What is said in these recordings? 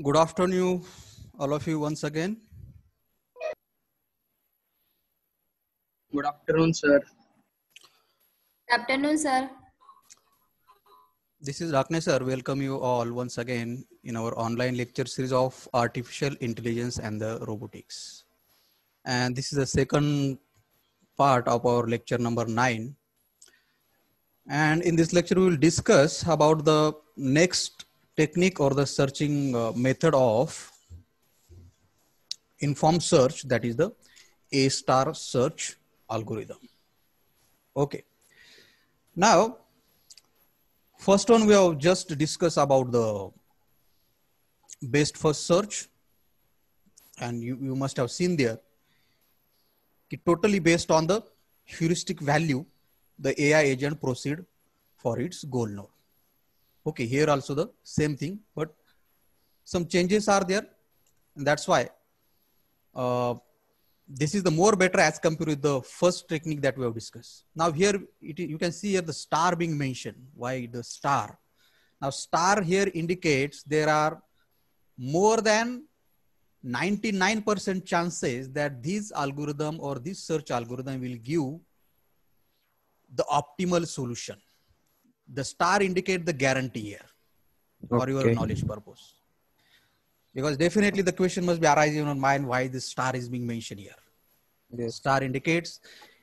Good afternoon, all of you once again. Good afternoon, sir. Good afternoon, sir. This is Rakne sir. Welcome you all once again in our online lecture series of artificial intelligence and the robotics. And this is the second part of our lecture number 9. And in this lecture, we will discuss about the next technique or the searching method of informed search, that is the A* search algorithm. Okay. Now, first one we have just discussed about the best first search, and you must have seen there totally based on the heuristic value the AI agent proceed for its goal node. Okay, here also the same thing, but some changes are there, and that's why this is the more better as compared with the first technique that we have discussed. Now here you can see here the star being mentioned. Why the star? Now star here indicates there are more than 99% chances that this algorithm or this search algorithm will give the optimal solution. The star indicate the guarantee here for your knowledge purpose. Because definitely the question must be arising in your mind why this star is being mentioned here. Yes. Star indicates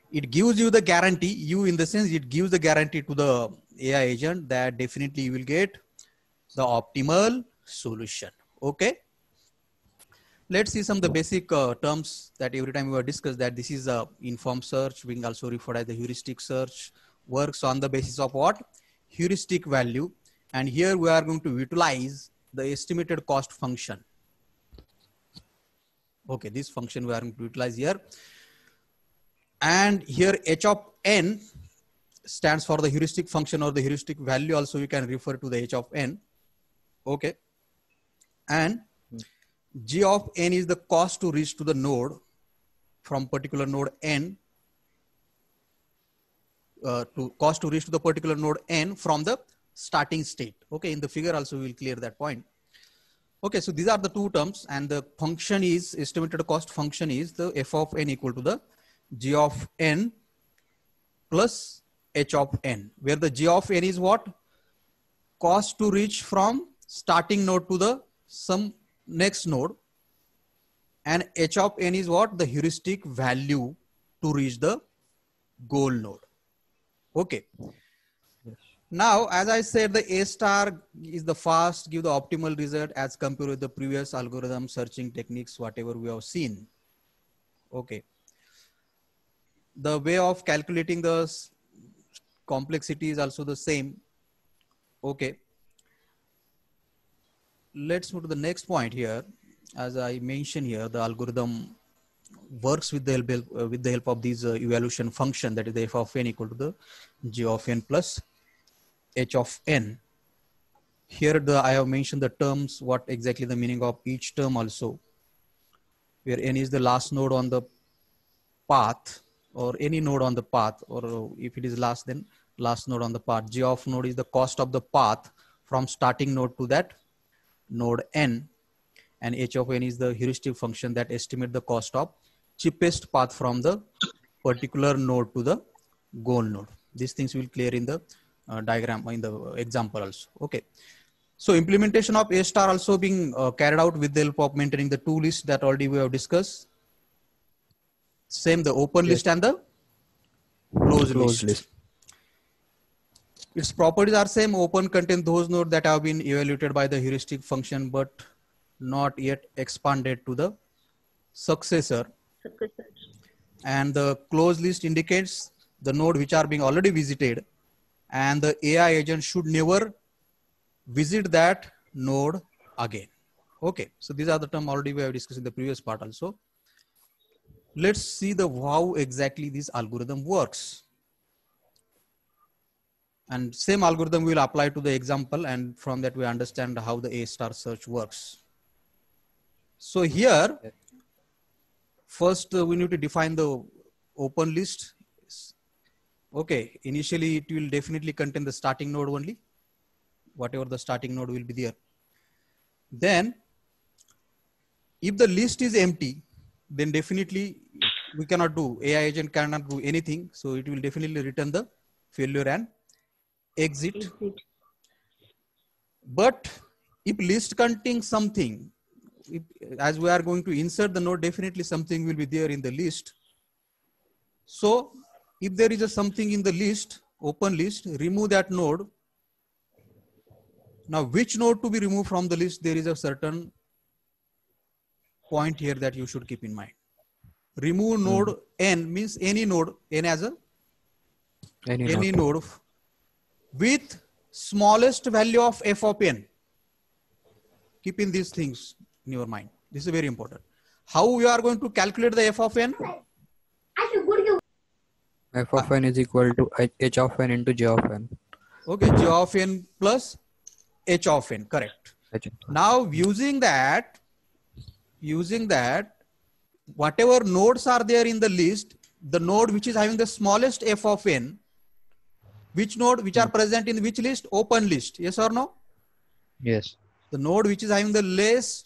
it gives you the guarantee, you in the sense it gives the guarantee to the AI agent that definitely you will get the optimal solution. Okay. Let's see some of the basic terms that every time we have discussed, that this is a informed search, being also referred as the heuristic search, works on the basis of what? Heuristic value. And here we are going to utilize the estimated cost function. Okay, this function we are going to utilize here. And here h of n stands for the heuristic function or the heuristic value. Also, you can refer to the h of n. Okay. And g of n is the cost to reach to the node from particular node n to cost to reach to the particular node n from the starting state. Okay, in the figure also we will clear that point. Okay, so these are the two terms, and the function is estimated cost function is the f of n equal to the g of n plus h of n, where the g of n is what? Cost to reach from starting node to the some next node, and h of n is what? The heuristic value to reach the goal node. Okay. Yes. Now, as I said, the A* is the fast, give the optimal result as compared with the previous algorithm searching techniques, whatever we have seen. Okay. The way of calculating the complexity is also the same. Okay. Let's move to the next point here. As I mentioned here, the algorithm works with the help of this evaluation function, that is the f of n equal to the g of n plus h of n. Here I have mentioned the terms, what exactly the meaning of each term also, where n is the last node on the path, or any node on the path, or if it is last, then last node on the path. G of node is the cost of the path from starting node to that node n, and h of n is the heuristic function that estimate the cost of cheapest path from the particular node to the goal node. These things will clear in the diagram, in the example also. Okay. So implementation of A* also being carried out with the help of maintaining the two lists that already we have discussed. Same, the open list and the closed list. Its properties are same. Open contain those nodes that have been evaluated by the heuristic function but not yet expanded to the successor. And the closed list indicates the node which are being already visited, and the AI agent should never visit that node again. Okay, so these are the terms already we have discussed in the previous part also. Let's see the how exactly this algorithm works. And same algorithm will apply to the example, and from that we understand how the A* search works. So here, first we need to define the open list. Okay, initially it will definitely contain the starting node only, whatever the starting node will be there. Then If the list is empty, then definitely we cannot do, AI agent cannot do anything. So it will definitely return the failure and exit. But if list contains something, as we are going to insert the node, definitely something will be there in the list. So if there is a something in the list, open list, remove that node. Now which node to be removed from the list? There is a certain point here that you should keep in mind. Remove node n means any node, n as a any node with smallest value of f of n. Keeping these things in your mind. This is very important. How we are going to calculate the f of n? F of n is equal to h of n into j of n. Okay, j of n plus h of n, correct. Now using that, whatever nodes are there in the list, the node which is having the smallest f of n, which node which are present in which list? Open list, yes or no? Yes. The node which is having the less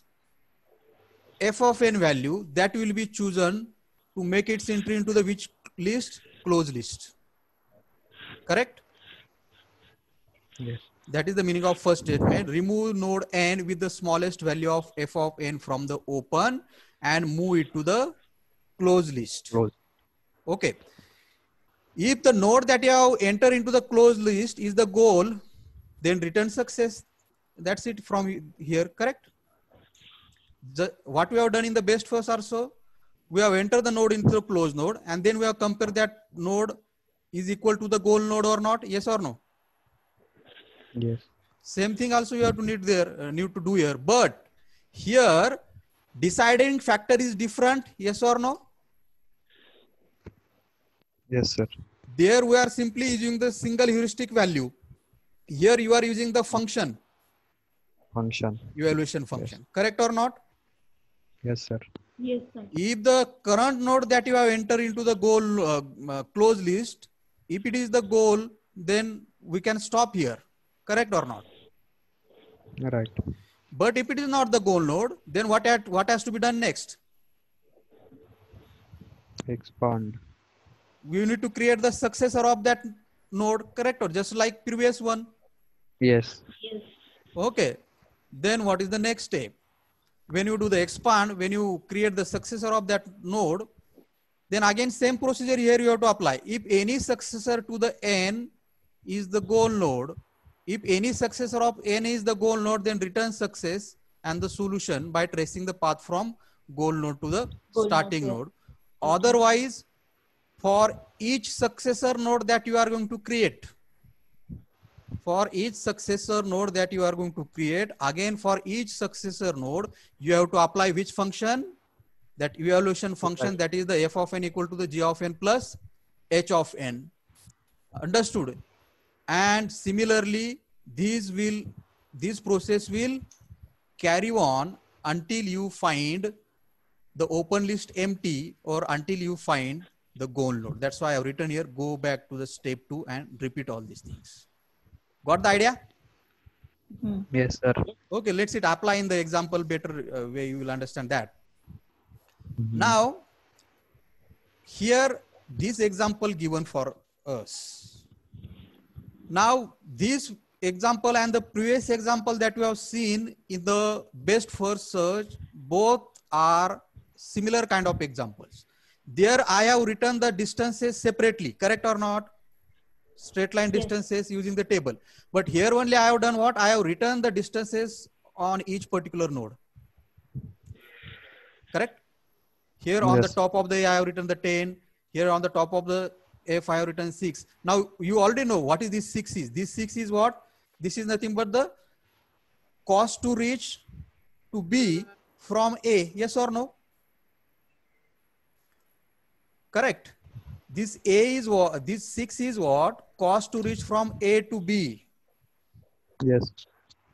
f of n value, that will be chosen to make its entry into the which list? Closed list. Correct? Yes. That is the meaning of first statement. Remove node n with the smallest value of f of n from the open and move it to the closed list. Close. Okay. If the node that you have entered into the closed list is the goal, then return success. That's it from here, correct? What we have done in the best first also, we have entered the node into the closed node and then we have compared that node is equal to the goal node or not, yes or no? Yes. Same thing also you have to need to do here, but here deciding factor is different, yes or no? Yes, sir. There we are simply using the single heuristic value. Here you are using the function. Evaluation function. Yes. Correct or not? Yes, sir. Yes, sir. If the current node that you have entered into the goal closed list, if it is the goal, then we can stop here. Correct or not? Right. But if it is not the goal node, then what has to be done next? Expand. We need to create the successor of that node, correct? Or just like previous one? Yes. Yes. Okay. Then what is the next step? When you do the expand, when you create the successor of that node, then again same procedure here you have to apply. If any successor to the n is the goal node, if any successor of n is the goal node, then return success and the solution by tracing the path from goal node to the starting node. Otherwise, for each successor node that you are going to create, again for each successor node, you have to apply which function? That evaluation function, that is the f of n equal to the g of n plus h of n. Understood? And similarly, this process will carry on until you find the open list empty or until you find the goal node. That's why I've written here, go back to the step 2 and repeat all these things. Got the idea? Yes, sir. Okay, let's apply in the example better way you will understand that. Now, here, this example given for us. Now, this example and the previous example that we have seen in the best first search, both are similar kind of examples. There I have written the distances separately, correct or not? Straight line distances using the table. But here only I have done what? I have written the distances on each particular node. Correct? Here on the top of the A I have written the 10. Here on the top of the F I have written 6. Now you already know what is this 6 is. This 6 is what? This is nothing but the cost to reach to B from A. Yes or no? Correct. This A is what? This 6 is what? Cost to reach from A to B. Yes.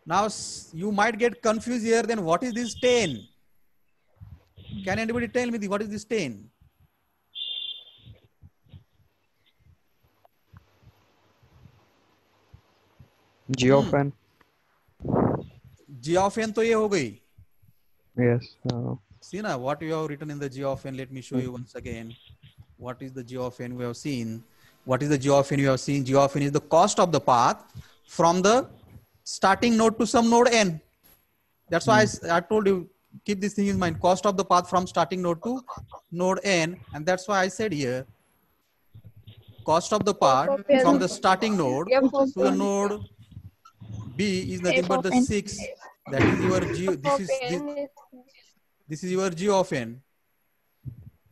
Now you might get confused here. Then what is this 10? Can anybody tell me what is this 10? G of n. G of n तो ये हो गई. Yes. See now what we have written in the g of n. Let me show you once again. What is the g of n we have seen? What is the g of n we have seen? G of n is the cost of the path from the starting node to some node n. That's why I told you, keep this thing in mind, cost of the path from starting node to node n. And that's why I said here, cost of the path from the starting node to the node b is nothing but the 6. That is your g. This is your g of n.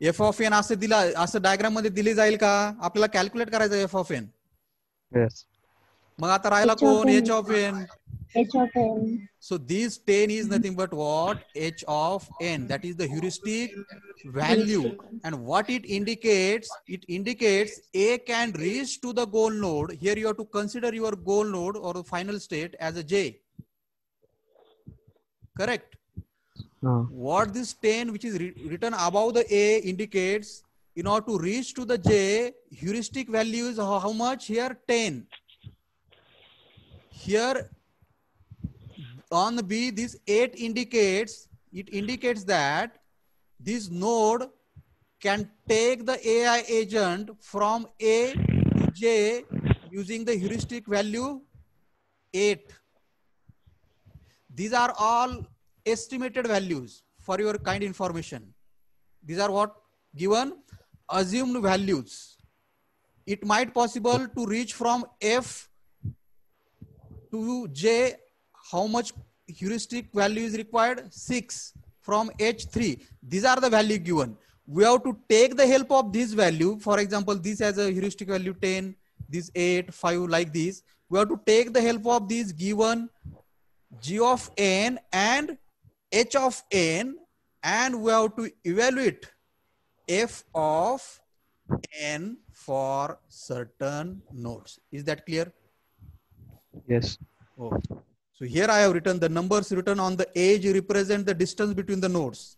f of n असं दिला, असं diagram मध्ये दिली जाईल का? आपल्याला calculate करायचं f of n. Yes. मग आता राहिला कोण? h of n. H of n. So this 10 is nothing but what? H of n. That is the heuristic value. And what it indicates A can reach to the goal node. Here you have to consider your goal node or the final state as a J. Correct? What this 10 which is written above the A indicates, in order to reach to the J, heuristic value is how much? Here 10. Here on the B, this 8 indicates that this node can take the AI agent from A to J using the heuristic value 8. These are all estimated values for your kind information. These are what? Given assumed values. It might possible to reach from F to J. How much heuristic value is required? 6. From H3. These are the value given. We have to take the help of this value. For example, this has a heuristic value 10, this 8, 5, like this. We have to take the help of these given G of n and H of n, and we have to evaluate f of n for certain nodes. Is that clear? Yes. Oh. So here I have written the numbers written on the edge represent the distance between the nodes.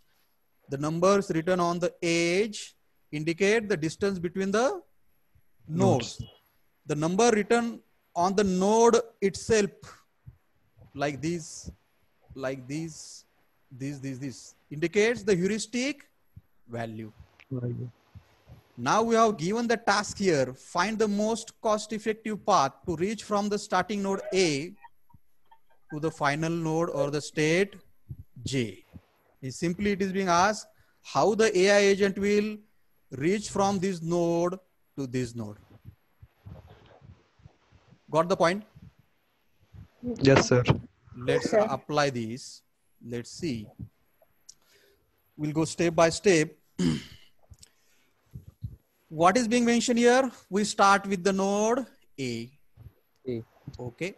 The numbers written on the edge indicate the distance between the nodes. The number written on the node itself, like this, this, indicates the heuristic value. Now we have given the task here, find the most cost-effective path to reach from the starting node A to the final node or the state J. Simply it is being asked how the AI agent will reach from this node to this node. Got the point? Yes, sir. Let's apply this. Let's see. We'll go step by step. What is being mentioned here? We start with the node A. Okay.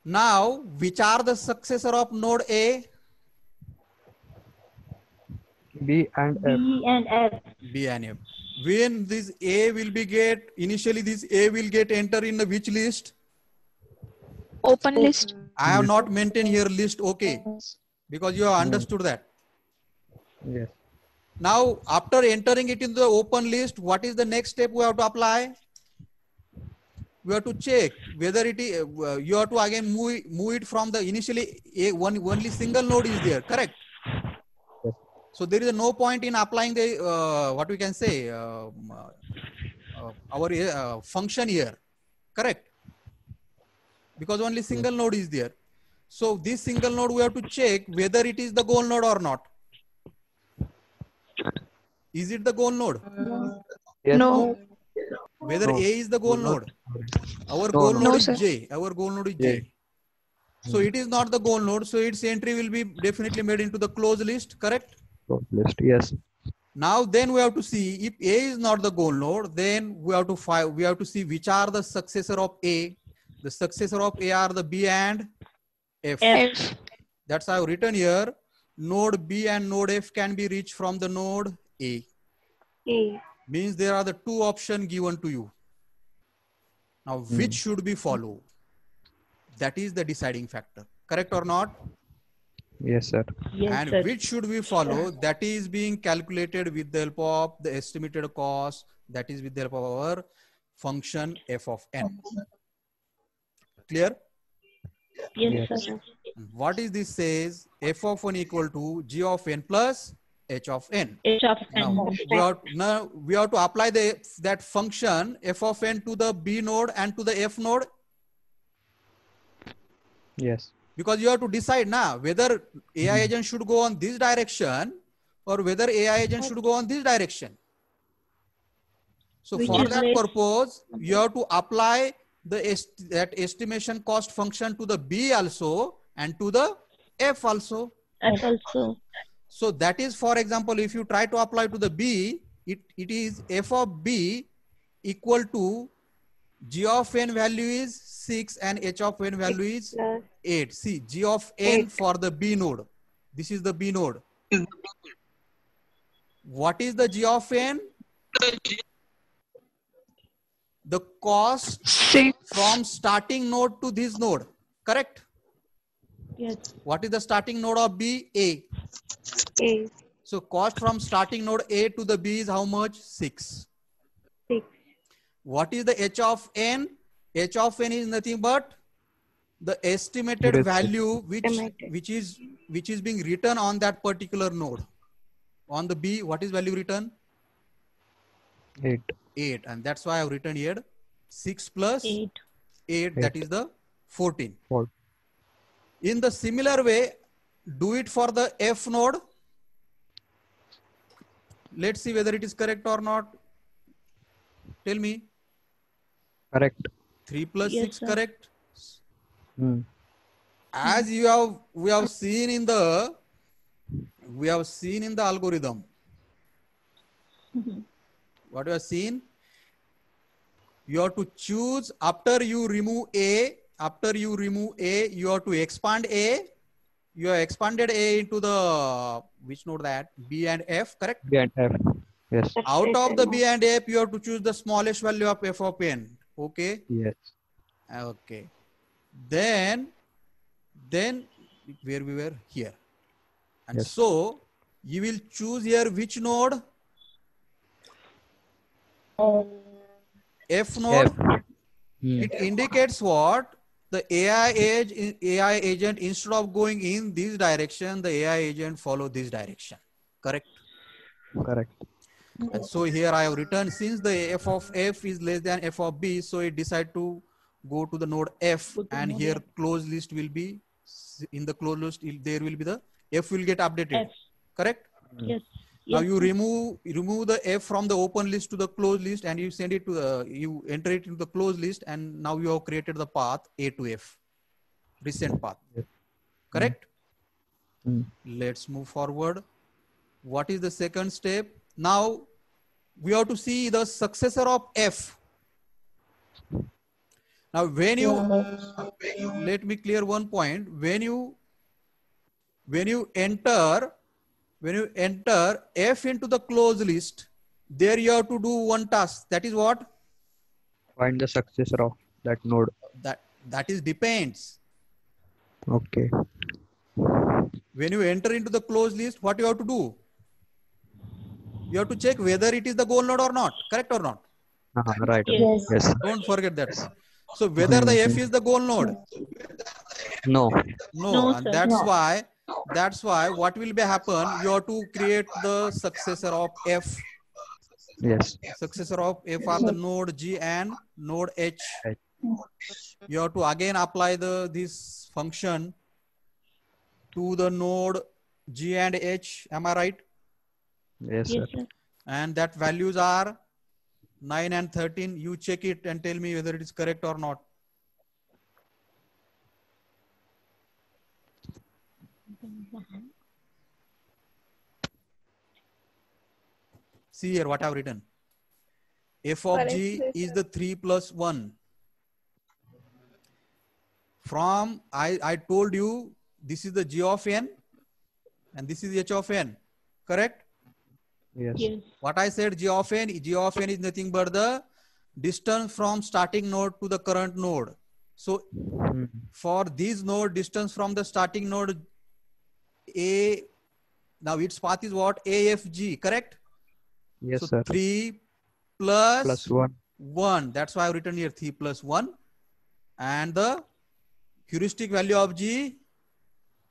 Now, which are the successor of node A? B and F. B and F. B and F. When this A will be initially this A will get enter in the which list? Open list. I have not maintained here list, okay, because you have understood that. Yes. Now, after entering it in the open list, what is the next step we have to apply? We have to check whether it is, you have to again move it from the initially only single node is there, correct? Yes. So there is no point in applying the, what we can say, our function here, correct? Because only single node is there. So this single node we have to check whether it is the goal node or not. Is it the goal node? Yes. No. Whether No. A is the goal node. Our No, goal no. node No, is sir. J. Our goal node is J. J. So it is not the goal node. So its entry will be definitely made into the closed list, correct? List. Yes. Now then we have to see if A is not the goal node, then we have to see which are the successor of A. The successor of A are the B and F. F. That's how I've written here. Node B and node F can be reached from the node A. A. Means there are the two options given to you. Now, which should be followed? That is the deciding factor. Correct or not? Yes, sir. Yes, And sir. which should we follow? That is being calculated with the help of the estimated cost. That is with the help of our function f of n. Clear? Yes, Yes. sir. What is this says? F of n equal to g of n plus h of n. H of Now n. we have to apply that function f of n to the b node and to the f node, Yes. because you have to decide now whether AI agent should go on this direction or whether AI agent should go on this direction. So Which for is that less. purpose, you have to apply that estimation cost function to the B also and to the F also. F also. So that is, for example, if you try to apply to the B, it is f of B equal to g of n value is 6 and h of n value is Plus 8. See, g of n 8. for the B node. This is the B node. What is the g of n? The cost 6. from starting node to this node, correct? Yes. What is the starting node of B? A. A. So cost from starting node A to the B is how much? 6. 6. What is the h of n? H of n is nothing but the estimated It is value Estimated. which is being written on that particular node. On the B, what is value written? 8. 8, and that's why I've written here 6 plus 8. 8, that is the 14. 4. In the similar way, do it for the F node. Let's see whether it is correct or not. Tell me. Correct. 3 plus Yes, 6 sir. correct. Hmm. As we have seen in the algorithm. What we have seen, you have to choose after you remove A, you have to expand A. You have expanded A into the, which node that? B and F, correct? B and F. Yes. Out of the B and F, you have to choose the smallest value of F of n. Okay. Yes. Okay. Then where we were here. And Yes. so you will choose here which node? F node. Hmm. It indicates what? The AI agent, instead of going in this direction, the AI agent follow this direction. Correct? Correct. And so here I have written, since the f of f is less than f of b, so it decide to go to the node f, and here closed list will be, in the closed list there will be the f will get updated. F. Correct? Yes. Now Yes. you remove the f from the open list to the closed list, and you send it to the, you enter it into the closed list, and now you have created the path A to F, recent path. Yes. Correct? Hmm. Let's move forward. What is the second step? Now we have to see the successor of F. Now when you, let me clear one point. When you enter F into the closed list, there you have to do one task. That is what? Find the successor of that node. That is depends. Okay. When you enter into the closed list, what you have to do? You have to check whether it is the goal node or not. Correct or not? Right. Yes. Yes. Don't forget that part. So whether the F is the goal node? No. No, and sir. that's why what will be happen? You have to create the successor of F. Yes. Successor of F are the node G and node H. H. You have to again apply this function to the node G and H. Am I right? Yes, Yes, sir. sir. And that values are 9 and 13. You check it and tell me whether it is correct or not. See here what I have written. F of G is the 3 plus 1. From, I told you, this is the G of n and this is H of n. Correct? Yes. Yes. What I said, G of n is nothing but the distance from starting node to the current node. So Hmm. for this node, distance from the starting node A, now its path is what? AFG, correct? Yes, So sir. 3 plus Plus 1. 1. That's why I've written here 3 plus 1. And the heuristic value of G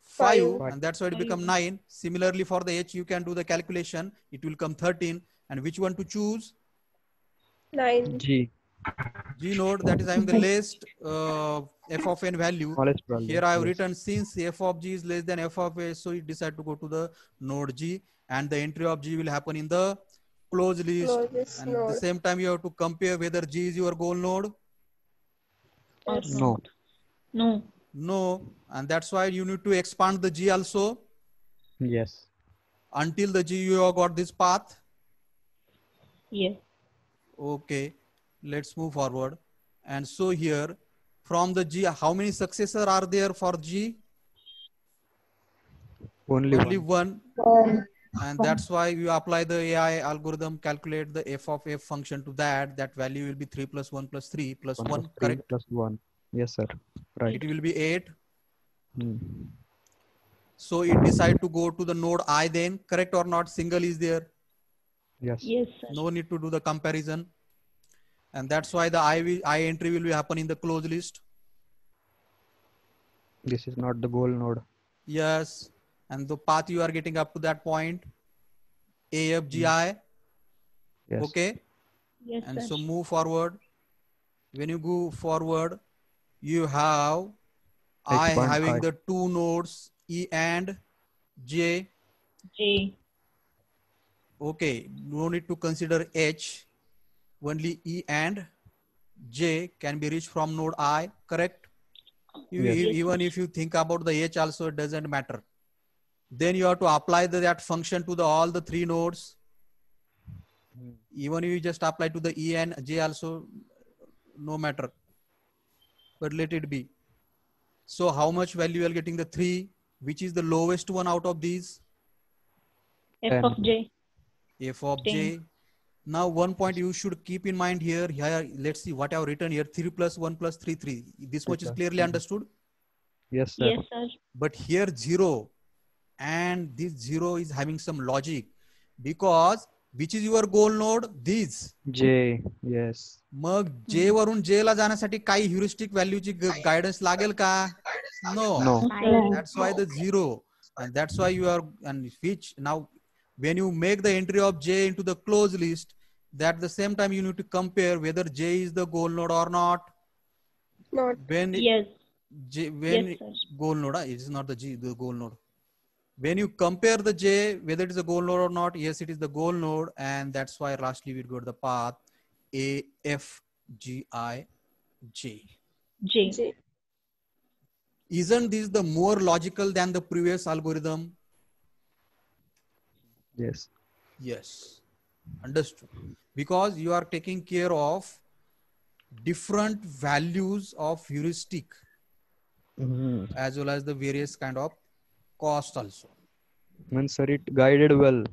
5, and that's why it become 9. Similarly for the H, you can do the calculation, it will come 13. And which one to choose? 9. G. G node, that is having the least f of n value. Smallest value. Here I have Yes. written since f of G is less than f of A, so it decide to go to the node G, and the entry of G will happen in the closed list. And at the same time, you have to compare whether G is your goal node. Or No. No. No, and that's why you need to expand the G also. Yes. Until the G you have got this path. Yes. Okay, let's move forward. And so here from the G, how many successors are there for G? Only one. And that's why you apply the AI algorithm, calculate the f of f function to that. That value will be 3 plus 1 plus 3 plus 1 1, plus 3 correct? plus 1. Yes, sir. Right. It will be 8. Hmm. So it decide to go to the node I then, correct or not? Single is there. Yes. Yes, sir. No need to do the comparison. And that's why the I entry will be happen in the closed list. This is not the goal node. Yes. And the path you are getting up to that point, AFGI. Yes. Okay. Yes, And sir. so move forward. When you go forward, you have I Expand having I. the two nodes E and J. J. Okay. No need to consider H. Only E and J can be reached from node I, correct? Yes. Even if you think about the H also, it doesn't matter. Then you have to apply that function to all the three nodes. Even if you just apply to the E and J also, no matter. But let it be. So how much value you are getting? The 3, which is the lowest one out of these? F of J. F of 10. J. Now one point you should keep in mind here. Here, let's see what I have written here. 3 plus 1 plus 3, 3. This much is clearly understood. Yes, sir. Yes, sir. But here 0. And this 0 is having some logic. Because which is your goal node? These. J. Yes. Mug J वरून J ला जाण्यासाठी काही heuristic value ची guidance लागेल का? No. No. That's why the 0. And that's why you are, and which now when you make the entry of J into the closed list, that the same time you need to compare whether J is the goal node or not. Not. When Yes. when Yes, sir. goal node, it is not the G, the goal node. When you compare the J, whether it is a goal node or not, yes, it is the goal node. And that's why lastly we go to the path A, F, G, I, J. J. Isn't this the more logical than the previous algorithm? Yes. Yes, understood. Because you are taking care of different values of heuristic as well as the various kind of cost also. Means, sir, it guided well.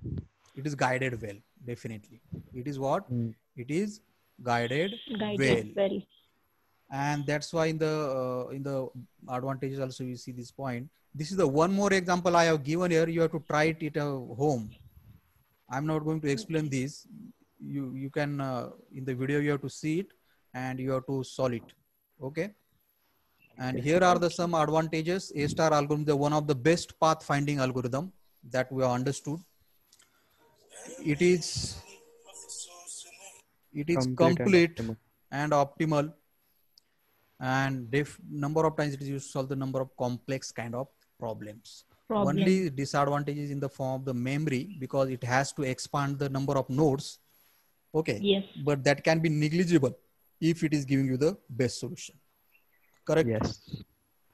It is guided well, definitely. It is what? It is guided well. Guided well. And that's why in the advantages also you see this point. This is the one more example I have given here. You have to try it at home. I'm not going to explain this. You can in the video you have to see it and you have to solve it. Okay. And here are the some advantages. A star algorithm, the one of the best path finding algorithm that we have understood. It is complete and optimal. And number of times it is used to solve the number of complex kind of problems. Only disadvantage is in the form of the memory because it has to expand the number of nodes. Okay. Yes. But that can be negligible if it is giving you the best solution. Correct? Yes.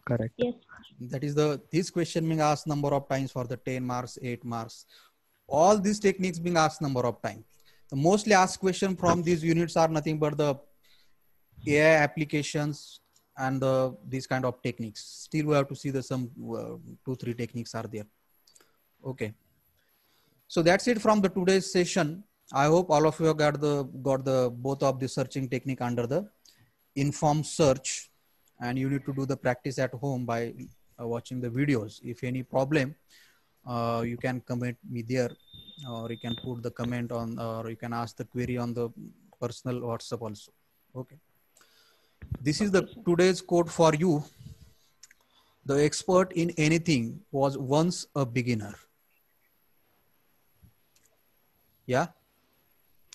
Correct. Yes. That is this question being asked number of times for the 10 marks, 8 marks. All these techniques being asked number of times. The mostly asked question from these units are nothing but the AI applications and these kind of techniques. Still we have to see the some 2-3 techniques are there. Okay. So that's it from the today's session. I hope all of you have got the both of the searching technique under the informed search, and you need to do the practice at home by watching the videos. If any problem, you can comment me there, or you can put the comment on, or you can ask the query on the personal WhatsApp also. Okay. This is the today's code for you. The expert in anything was once a beginner. Yeah,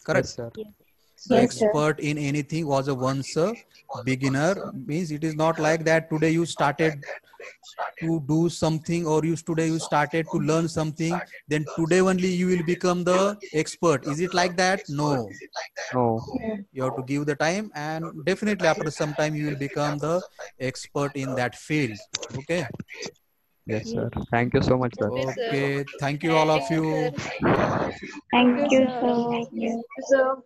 correct. Yes, sir. The Yes, sir. expert in anything was once a beginner. Means it is not like that today you started to do something, or today you started to learn something, then today only you will become the expert. Is it like that? No. No. You have to give the time, and definitely after some time you will become the expert in that field. Okay. Yes, sir. Thank you so much, sir. Okay. Thank you all of you. Thank you, sir. Sir.